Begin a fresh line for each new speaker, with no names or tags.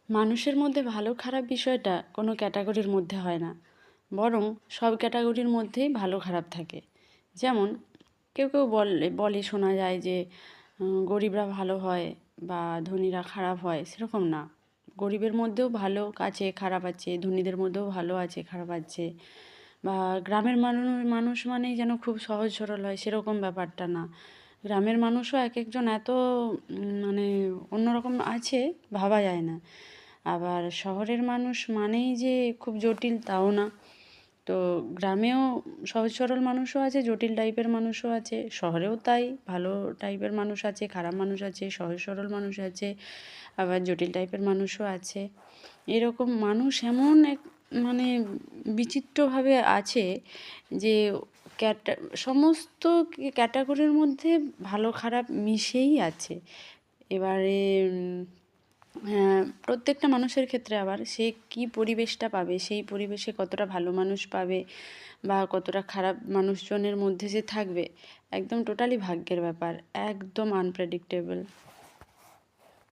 মানুষের মধ্যে ভালো খারাপ বিষয়টা কোনো ক্যাটাগরির মধ্যে হয় না, বরং সব ক্যাটাগরির মধ্যেই ভালো খারাপ থাকে। যেমন কেউ কেউ বলে বলে শোনা যায় যে গরিবরা ভালো হয় বা ধনীরা খারাপ হয়, সেরকম না। গরিবের মধ্যেও ভালো আছে খারাপ আছে, ধনীদের মধ্যেও ভালো আছে খারাপ আছে। বা গ্রামের মানুষ মানুষ মানেই যেন খুব সহজ সরল হয়, সেরকম ব্যাপারটা না। গ্রামের মানুষও এক একজন এত মানে অন্যরকম আছে, ভাবা যায় না। আবার শহরের মানুষ মানেই যে খুব জটিল, তাও না। তো গ্রামেও সহজ সরল মানুষও আছে, জটিল টাইপের মানুষও আছে। শহরেও তাই, ভালো টাইপের মানুষ আছে, খারাপ মানুষ আছে, সহজ সরল মানুষ আছে, আবার জটিল টাইপের মানুষও আছে। এরকম মানুষ এমন এক মানে বিচিত্রভাবে আছে যে ক্যাটা সমস্ত ক্যাটাগরির মধ্যে ভালো খারাপ মিশেই আছে। এবারে হ্যাঁ, প্রত্যেকটা মানুষের ক্ষেত্রে আবার সে কী পরিবেশটা পাবে, সেই পরিবেশে কতটা ভালো মানুষ পাবে বা কতটা খারাপ মানুষজনের মধ্যে যে থাকবে, একদম টোটালি ভাগ্যের ব্যাপার, একদম আনপ্রেডিক্টেবল।